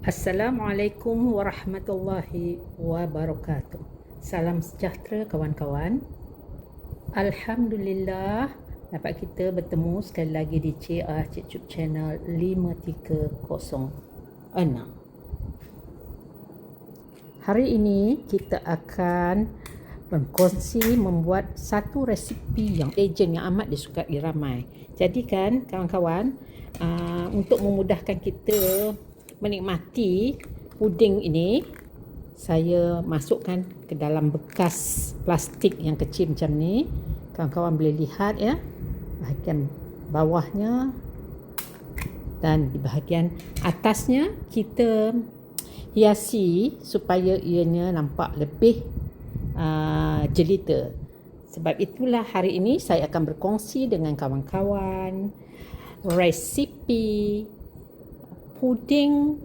Assalamualaikum warahmatullahi wabarakatuh. Salam sejahtera kawan-kawan. Alhamdulillah dapat kita bertemu sekali lagi di CA Cik Channel 5306. Hari ini kita akan berkongsi membuat satu resipi yang legend yang amat disukai ramai. Jadi kan kawan-kawan, untuk memudahkan kita menikmati puding ini, saya masukkan ke dalam bekas plastik yang kecil macam ni. Kawan-kawan boleh lihat ya, bahagian bawahnya dan di bahagian atasnya kita hiasi supaya ianya nampak lebih jelita. Sebab itulah hari ini saya akan berkongsi dengan kawan-kawan resipi puding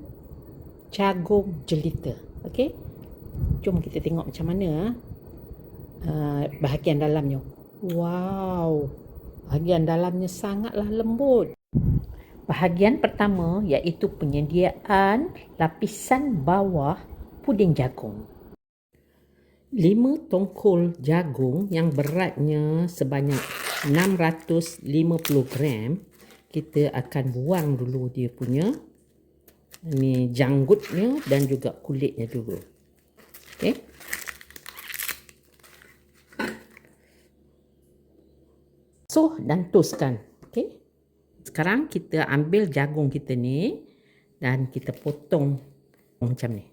jagung jelita. Okey, jom kita tengok macam mana bahagian dalamnya. Wow, bahagian dalamnya sangatlah lembut. Bahagian pertama iaitu penyediaan lapisan bawah puding jagung. 5 tongkol jagung yang beratnya sebanyak 650 gram. Kita akan buang dulu dia punya ni janggutnya dan juga kulitnya dulu. Okey. So dan toskan. Okey. Sekarang kita ambil jagung kita ni dan kita potong macam ni.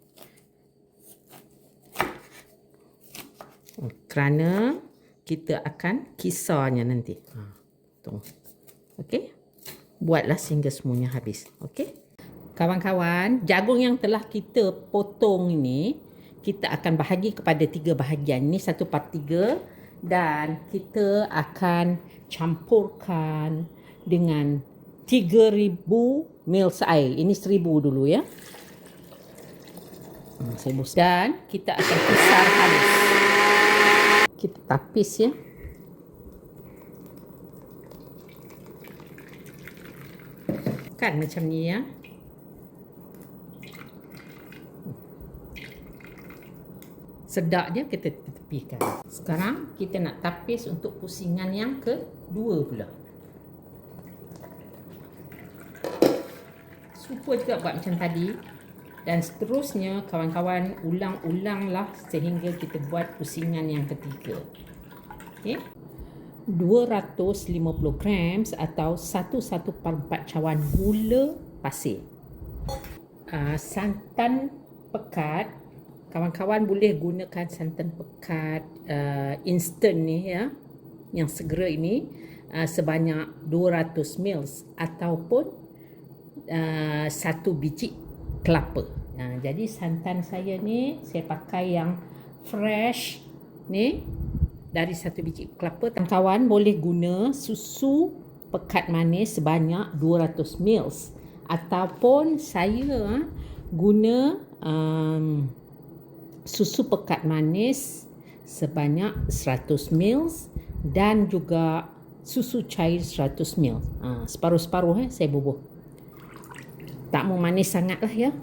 Kerana kita akan kisarnya nanti. Potong. Okey. Buatlah sehingga semuanya habis. Okey. Kawan-kawan, jagung yang telah kita potong ini kita akan bahagi kepada 3 bahagian. Ini 1/3 dan kita akan campurkan dengan 3000 ml air. Ini 1000 dulu ya. Dan kita akan pisar halus. Kita tapis ya. Kan macam ni ya. Sedak dia kita tepikan. Sekarang kita nak tapis untuk pusingan yang kedua pula. Serupa juga buat macam tadi. Dan seterusnya kawan-kawan ulang-ulanglah sehingga kita buat pusingan yang ketiga. Okey. 250 gram atau 1/4 cawan gula pasir. Santan pekat, kawan-kawan boleh gunakan santan pekat instant ni ya, yang segera ini sebanyak 200 ml ataupun 1 biji kelapa. Jadi santan saya ni saya pakai yang fresh ni dari 1 biji kelapa. Kawan-kawan boleh guna susu pekat manis sebanyak 200 ml ataupun saya guna susu pekat manis sebanyak 100 ml dan juga susu cair 100 ml. Separuh-separuh saya bubuh. Tak mau manis sangatlah ya.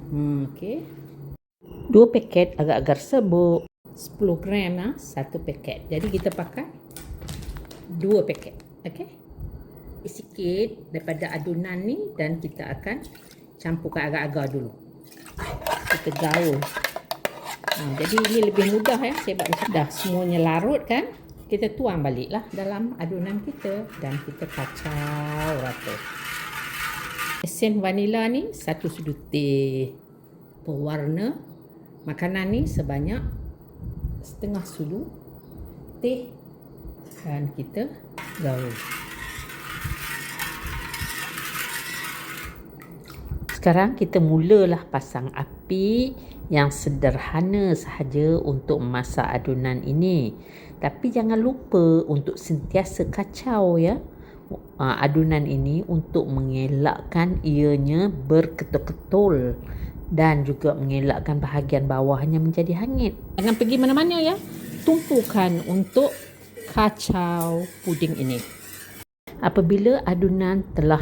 Okey. 2 paket agar-agar serbuk. 10 gram 1 paket. Jadi kita pakai 2 paket. Okey. Sikit daripada adunan ni dan kita akan campurkan agar-agar dulu. Kita gaul. Jadi ini lebih mudah ya. Saya buat macam dah semuanya larut kan. Kita tuang baliklah dalam adunan kita dan kita kacau rata. Esen vanila ni 1 sudu teh. Pewarna makanan ni sebanyak setengah sudu teh dan kita gaul. Sekarang kita mulalah pasang api yang sederhana sahaja untuk memasak adunan ini. Tapi jangan lupa untuk sentiasa kacau ya adunan ini untuk mengelakkan ianya berketul-ketul dan juga mengelakkan bahagian bawahnya menjadi hangit. Jangan pergi mana-mana ya. Tumpukan untuk kacau puding ini. Apabila adunan telah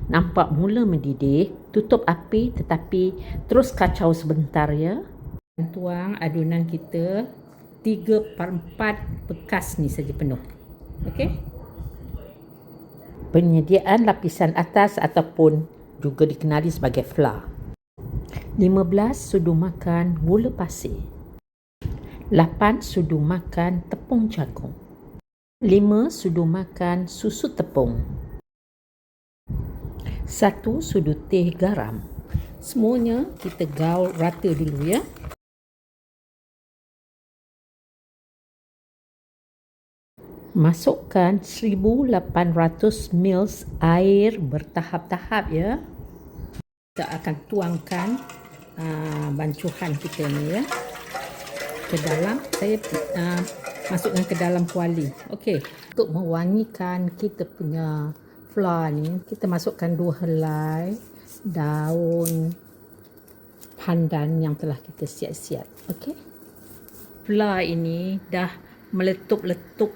nampak mula mendidih, tutup api tetapi terus kacau sebentar ya. Tuang adunan kita 3/4 bekas ni saja penuh. Okey. Penyediaan lapisan atas ataupun juga dikenali sebagai flour. 15 sudu makan gula pasir. 8 sudu makan tepung jagung. 5 sudu makan susu tepung. 1 sudu teh garam. Semuanya kita gaul rata dulu ya. Masukkan 1800 ml air bertahap-tahap ya. Kita akan tuangkan bancuhan kita ni ya ke dalam. Saya masukkan ke dalam kuali. Okey, untuk mewangikan kita punya flour ni, kita masukkan 2 helai daun pandan yang telah kita siap-siap. Okey. Flour ini dah meletup-letup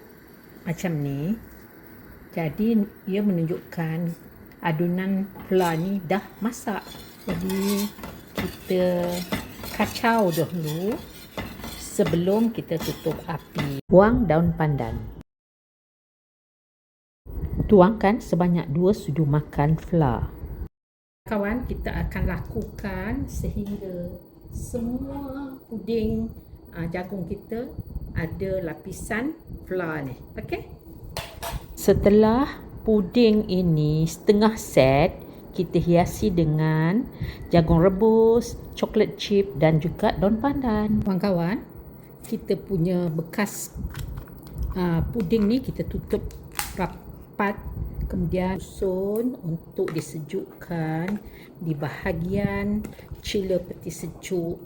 macam ni. Jadi ia menunjukkan adunan flour ni dah masak. Jadi kita kacau dahulu sebelum kita tutup api. Buang daun pandan. Tuangkan sebanyak 2 sudu makan flour. Kawan, kita akan lakukan sehingga semua puding jagung kita ada lapisan flour ni. Okey. Setelah puding ini setengah set, kita hiasi dengan jagung rebus, coklat chip dan juga daun pandan. Kawan-kawan, kita punya bekas puding ni kita tutup rapat, kemudian susun untuk disejukkan di bahagian chiller peti sejuk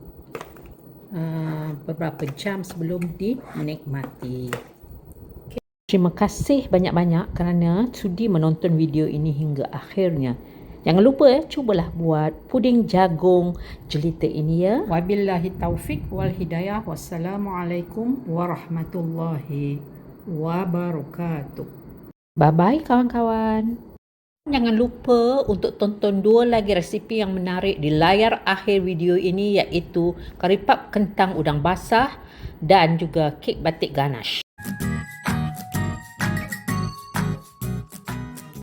beberapa jam sebelum dinikmati. Okay. Terima kasih banyak-banyak kerana sudi menonton video ini hingga akhirnya. Jangan lupa cubalah buat puding jagung jelita ini ya. Wabillahi taufik wal hidayah. Wassalamualaikum warahmatullahi wabarakatuh. Bye-bye kawan-kawan. Jangan lupa untuk tonton 2 lagi resipi yang menarik di layar akhir video ini, iaitu kari puff kentang udang basah dan juga kek batik ganache.